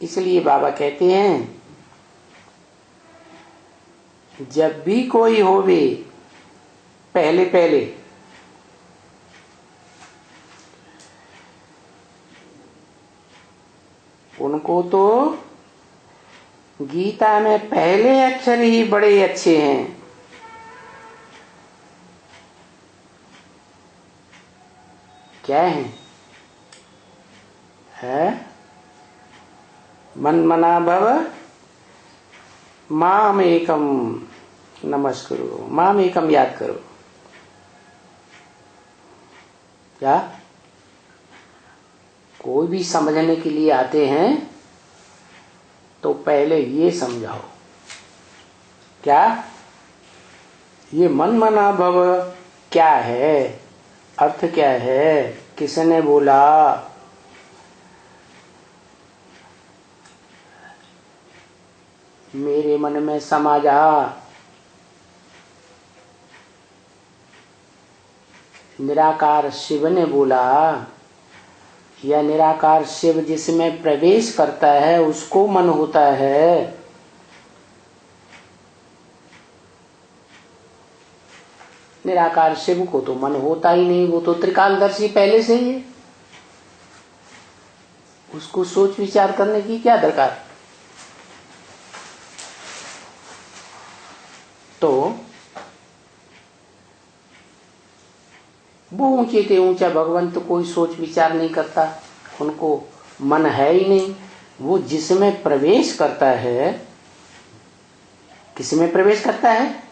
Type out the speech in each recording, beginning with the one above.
इसलिए बाबा कहते हैं जब भी कोई होवे पहले पहले उनको तो गीता में पहले अक्षर ही बड़े अच्छे हैं। क्या है? मन मना भव माम एकम नमस्कुरु, माम एकम याद करो। क्या कोई भी समझने के लिए आते हैं तो पहले ये समझाओ। क्या ये मन मना भव क्या है, अर्थ क्या है, किसने बोला? मेरे मन में समा जा, निराकार शिव ने बोला, या निराकार शिव जिसमें प्रवेश करता है उसको मन होता है। निराकार शिव को तो मन होता ही नहीं, वो तो त्रिकालदर्शी पहले से ही है, उसको सोच विचार करने की क्या दरकार। तो वो ऊंचे ते ऊंचा भगवंत कोई सोच विचार नहीं करता, उनको मन है ही नहीं। वो जिसमें प्रवेश करता है, किसमें प्रवेश करता है?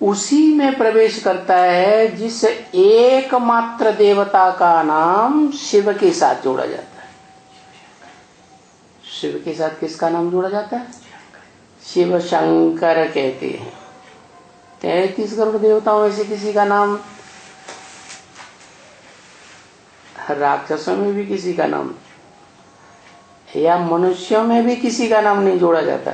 उसी में प्रवेश करता है जिस एकमात्र देवता का नाम शिव के साथ जोड़ा जाता है। शिव के साथ किसका नाम जोड़ा जाता है? शिव शंकर कहते हैं। 33 करोड़ देवताओं में से किसी का नाम, राक्षसों में भी किसी का नाम, या मनुष्यों में भी किसी का नाम नहीं जोड़ा जाता।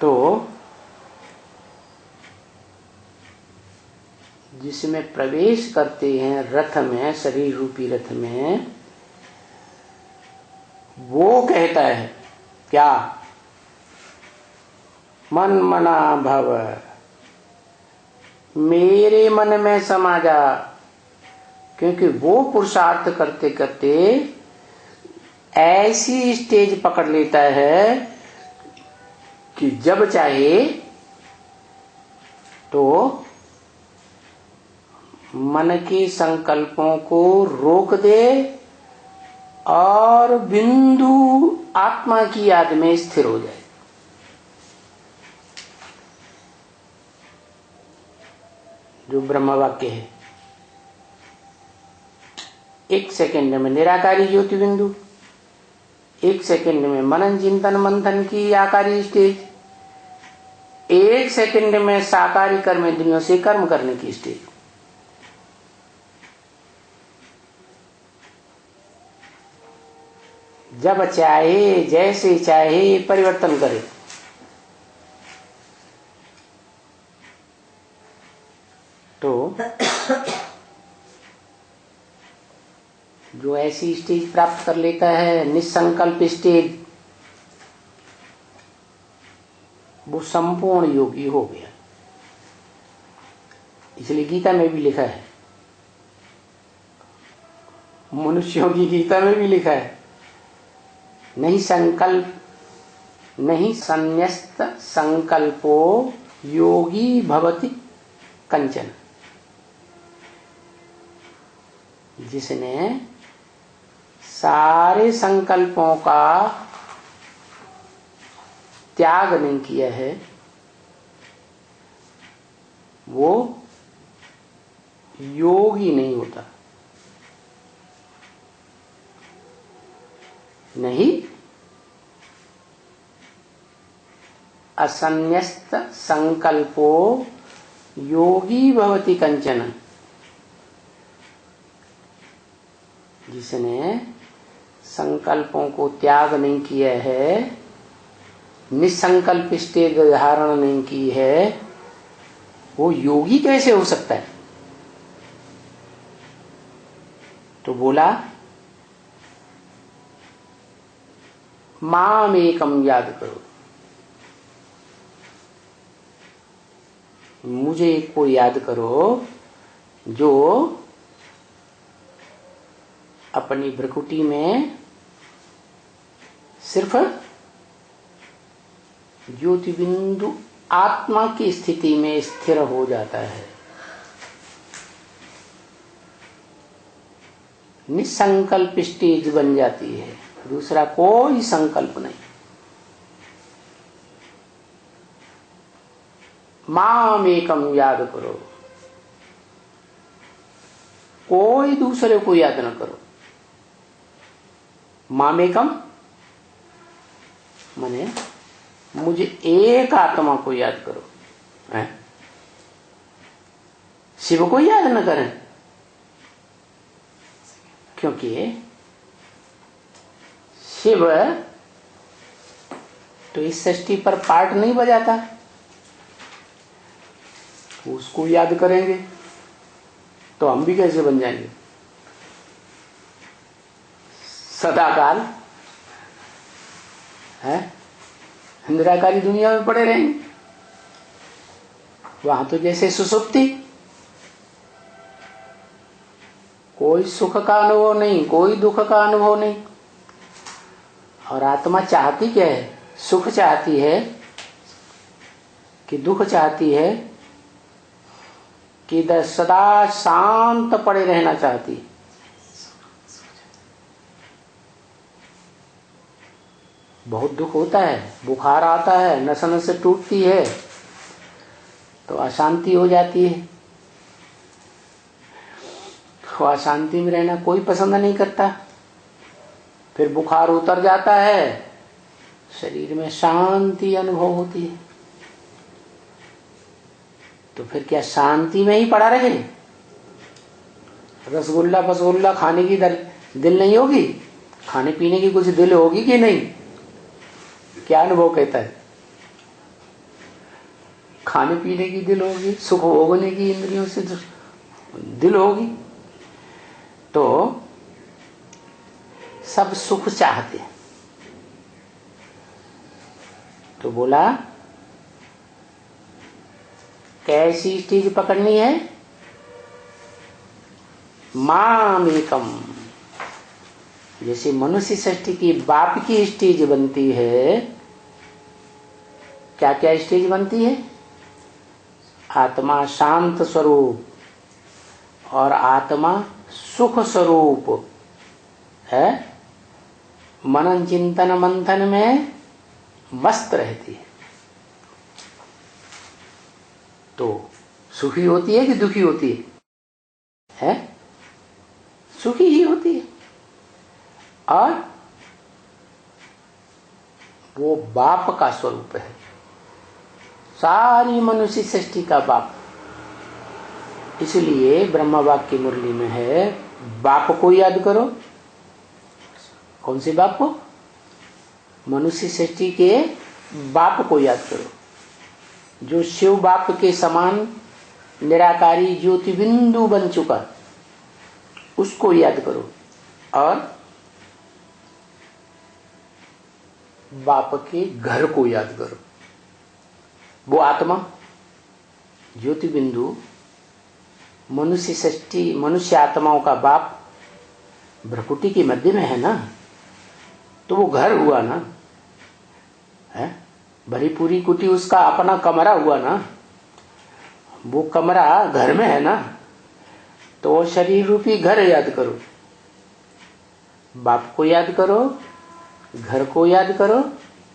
तो जिसमें प्रवेश करते हैं रथ में, शरीर रूपी रथ में, वो कहता है क्या? मन मना भव, मेरे मन में समा जा। क्योंकि वो पुरुषार्थ करते करते ऐसी स्टेज पकड़ लेता है कि जब चाहे तो मन के संकल्पों को रोक दे और बिंदु आत्मा की याद में स्थिर हो जाए। जो ब्रह्म वाक्य है, 1 सेकंड में निराकारी ज्योति बिंदु, 1 सेकंड में मनन चिंतन मंथन की आकारी स्टेज, 1 सेकंड में साकारी कर्म इंद्रियों से कर्म करने की स्टेज। जब चाहे जैसे चाहे परिवर्तन करे। तो जो ऐसी स्टेज प्राप्त कर लेता है, निसंकल्प स्टेज, वो संपूर्ण योगी हो गया। इसलिए गीता में भी लिखा है, मनुष्यों की गीता में भी लिखा है, नहीं संकल्प, नहीं संन्यस्त संकल्पो योगी भवति कंचन। जिसने सारे संकल्पों का त्याग नहीं किया है, वो योगी नहीं होता। नहीं, असन्यस्त संकल्पो योगी भवति कंचन। जिसने संकल्पों को त्याग नहीं किया है, निसंकल्प स्टेज धारण नहीं की है, वो योगी कैसे हो सकता है? तो बोला माम एकम याद करो, मुझे एक को याद करो जो अपनी भ्रकुटी में सिर्फ ज्योति बिंदु आत्मा की स्थिति में स्थिर हो जाता है, निसंकल्प स्टेज बन जाती है, दूसरा कोई संकल्प नहीं। माम एकम याद करो, कोई दूसरे को याद न करो। माम एकम माने मुझे एक आत्मा को याद करो, है? शिव को याद न करें, क्योंकि शिव तो इस सृष्टि पर पार्ट नहीं बजाता, उसको याद करेंगे तो हम भी कैसे बन जाएंगे? सदाकाल है, निराकारी दुनिया में पड़े रहेंगे। वहां तो जैसे सुसुप्ति, कोई सुख का अनुभव नहीं, कोई दुख का अनुभव नहीं। और आत्मा चाहती क्या है? सुख चाहती है कि दुख चाहती है कि सदा शांत पड़े रहना चाहती है। बहुत दुख होता है, बुखार आता है, नस नस टूटती है तो अशांति हो जाती है। तो अशांति में रहना कोई पसंद नहीं करता। फिर बुखार उतर जाता है, शरीर में शांति अनुभव होती है। तो फिर क्या शांति में ही पड़ा रहे? रसगुल्ला फसगुल्ला खाने की दिल नहीं होगी? खाने पीने की कुछ दिल होगी कि नहीं? क्या अनुभव कहता है? खाने पीने की दिल होगी, सुख भोगने की इंद्रियों से दिल होगी। तो सब सुख चाहते हैं। तो बोला कैसी स्टेज पकड़नी है? माम एकम। जैसे मनुष्य सृष्टि की बाप की स्टेज बनती है, क्या क्या स्टेज बनती है? आत्मा शांत स्वरूप और आत्मा सुख स्वरूप है, मनन चिंतन मंथन में मस्त रहती है। तो सुखी होती है कि दुखी होती है? सुखी ही होती है। और वो बाप का स्वरूप है, सारी मनुष्य सृष्टि का बाप। इसलिए ब्रह्मवाक्य की मुरली में है, बाप को याद करो। कौन से बाप को? मनुष्य सृष्टि के बाप को याद करो, जो शिव बाप के समान निराकारी ज्योति बिंदु बन चुका, उसको याद करो। और बाप के घर को याद करो। वो आत्मा ज्योति बिंदु मनुष्य सृष्टि, मनुष्य आत्माओं का बाप भ्रकुटी के मध्य में है ना, तो वो घर हुआ ना, है? भरी पूरी कुटी उसका अपना कमरा हुआ ना, वो कमरा घर में है ना। तो वो शरीर रूपी घर याद करो, बाप को याद करो, घर को याद करो,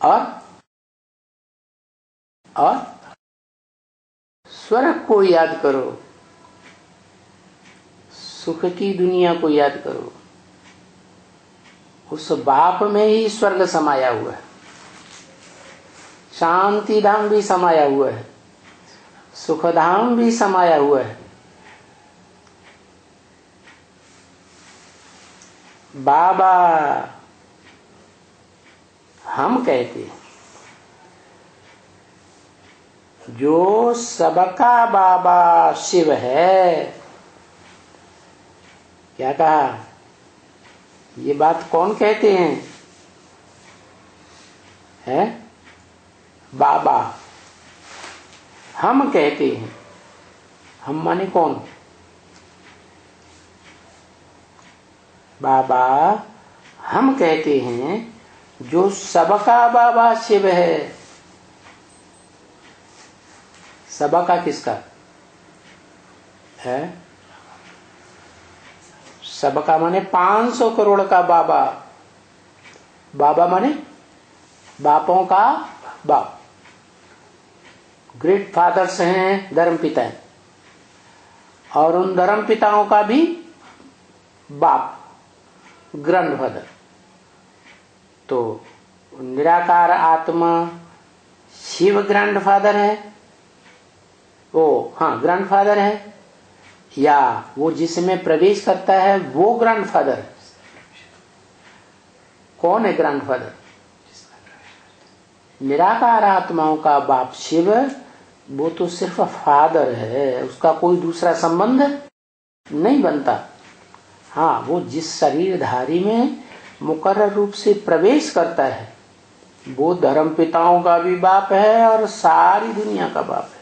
और स्वर्ग को याद करो, सुख की दुनिया को याद करो। उस बाप में ही स्वर्ग समाया हुआ है, शांति धाम भी समाया हुआ है, सुख धाम भी समाया हुआ है। बाबा हम कहते हैं, जो सबका बाबा शिव है। क्या कहा? ये बात कौन कहते हैं? है बाबा। हम कहते हैं, हम माने कौन? बाबा हम कहते हैं जो सबका बाबा शिव है। सबका किसका है? सबका माने 500 करोड़ का बाबा। बाबा माने बापों का बाप। ग्रेट फादर्स हैं, धर्म पिता हैं, और उन धर्म पिताओं का भी बाप ग्रैंडफादर। तो निराकार आत्मा शिव ग्रैंडफादर है, हाँ ग्रैंडफादर है, या वो जिसमें प्रवेश करता है वो ग्रैंडफादर है? कौन है ग्रैंडफादर? निराकार आत्माओं का बाप शिव, वो तो सिर्फ फादर है, उसका कोई दूसरा संबंध नहीं बनता। हाँ, वो जिस शरीरधारी में मुकर्रर रूप से प्रवेश करता है वो धर्म पिताओं का भी बाप है और सारी दुनिया का बाप है,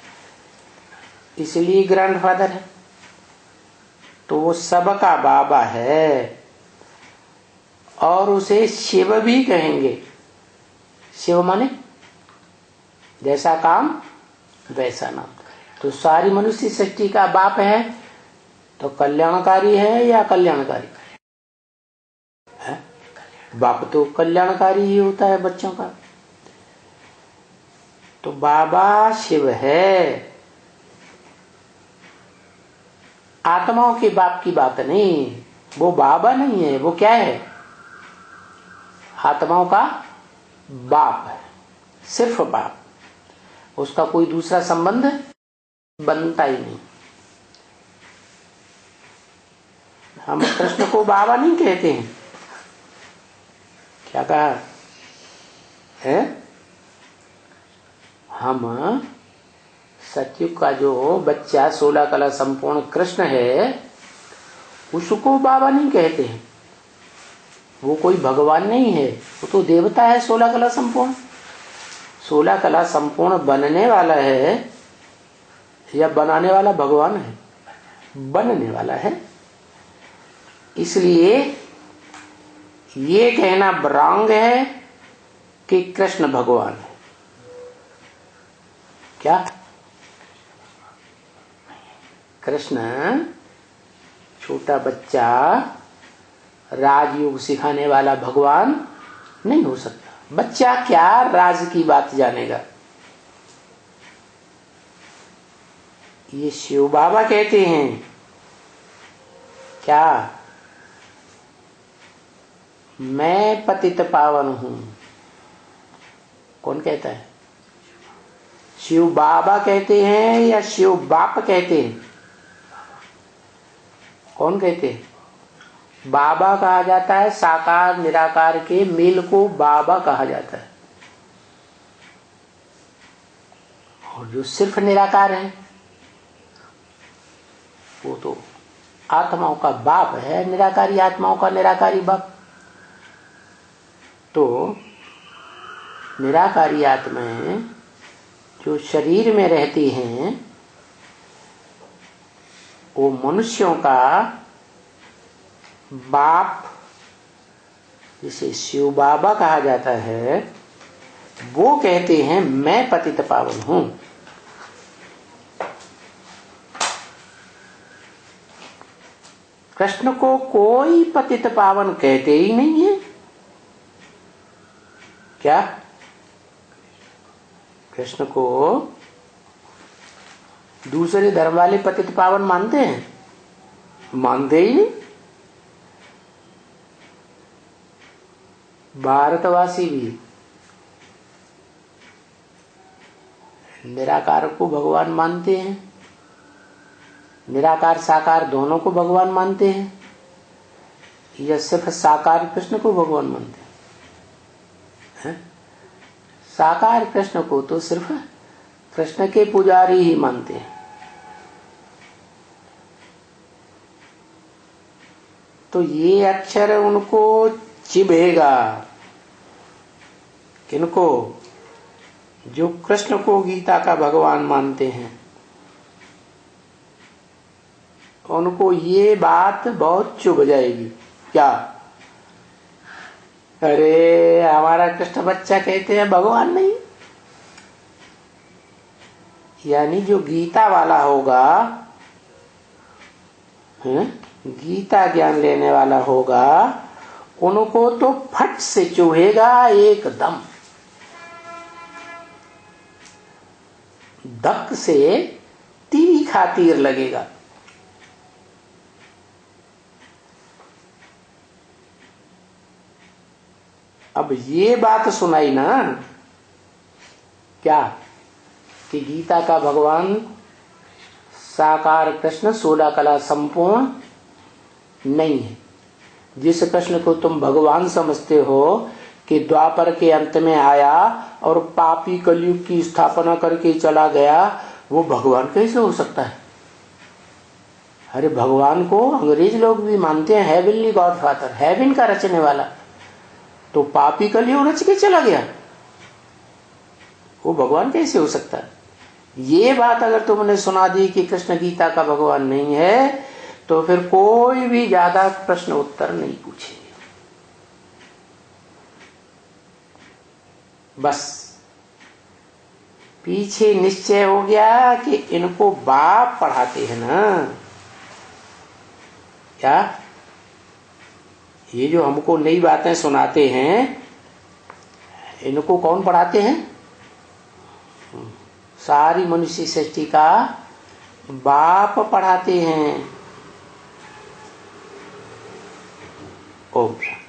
इसलिए ग्रैंडफादर है। तो वो सबका बाबा है और उसे शिव भी कहेंगे। शिव माने जैसा काम वैसा नाम। तो सारी मनुष्य सृष्टि का बाप है, तो कल्याणकारी है या कल्याणकारी है? बाप तो कल्याणकारी ही होता है बच्चों का। तो बाबा शिव है, आत्माओं के बाप की बात नहीं। वो बाबा नहीं है, वो क्या है? आत्माओं का बाप है, सिर्फ बाप। उसका कोई दूसरा संबंध बनता ही नहीं। हम कृष्ण को बाबा नहीं कहते हैं। क्या कहा है? हम सतयुग का जो बच्चा 16 कला संपूर्ण कृष्ण है उसको बाबा नहीं कहते हैं। वो कोई भगवान नहीं है, वो तो देवता है 16 कला संपूर्ण। 16 कला संपूर्ण बनने वाला है या बनाने वाला भगवान है? बनने वाला है। इसलिए ये कहना रॉन्ग है कि कृष्ण भगवान है। क्या? कृष्ण छोटा बच्चा राजयोग सिखाने वाला भगवान नहीं हो सकता। बच्चा क्या राज की बात जानेगा? ये शिव बाबा कहते हैं क्या? मैं पतित पावन हूं। कौन कहता है? शिव बाबा कहते हैं या शिव बाप कहते हैं? कौन कहते हैं? बाबा कहा जाता है, साकार निराकार के मेल को बाबा कहा जाता है। और जो सिर्फ निराकार है वो तो आत्माओं का बाप है, निराकारी आत्माओं का निराकारी बाप। तो निराकारी आत्माएं जो शरीर में रहती हैं वो मनुष्यों का बाप, जिसे शिव बाबा कहा जाता है, वो कहते हैं मैं पतित पावन हूं। कृष्ण को कोई पतित पावन कहते ही नहीं है। क्या? कृष्ण को दूसरे धर्म वाले पतित पावन मानते हैं? मानते ही नहीं। भारतवासी भी निराकार को भगवान मानते हैं, निराकार साकार दोनों को भगवान मानते हैं, या सिर्फ साकार कृष्ण को भगवान मानते हैं? साकार कृष्ण को तो सिर्फ कृष्ण के पुजारी ही मानते हैं। तो ये अक्षर उनको चिभेगा। इनको जो कृष्ण को गीता का भगवान मानते हैं उनको ये बात बहुत चुभ जाएगी। क्या? अरे हमारा कृष्ण बच्चा कहते हैं भगवान नहीं। यानी जो गीता वाला होगा, गीता ज्ञान लेने वाला होगा, उनको तो फट से चुभेगा एकदम, धक से तीखा तीर लगेगा। अब ये बात सुनाई ना, क्या कि गीता का भगवान साकार कृष्ण 16 कला संपूर्ण नहीं है। जिस कृष्ण को तुम भगवान समझते हो कि द्वापर के अंत में आया और पापी कलयुग की स्थापना करके चला गया, वो भगवान कैसे हो सकता है? अरे भगवान को अंग्रेज लोग भी मानते हैं हेवनली गॉडफादर, हेवन का रचने वाला। तो पापी कलयुग रच के चला गया, वो भगवान कैसे हो सकता है? ये बात अगर तुमने सुना दी कि कृष्ण गीता का भगवान नहीं है, तो फिर कोई भी ज्यादा प्रश्न उत्तर नहीं पूछेगा। बस पीछे निश्चय हो गया कि इनको बाप पढ़ाते हैं ना। क्या? ये जो हमको नई बातें सुनाते हैं, इनको कौन पढ़ाते हैं? सारी मनुष्य सृष्टि का बाप पढ़ाते हैं। ओम शांति।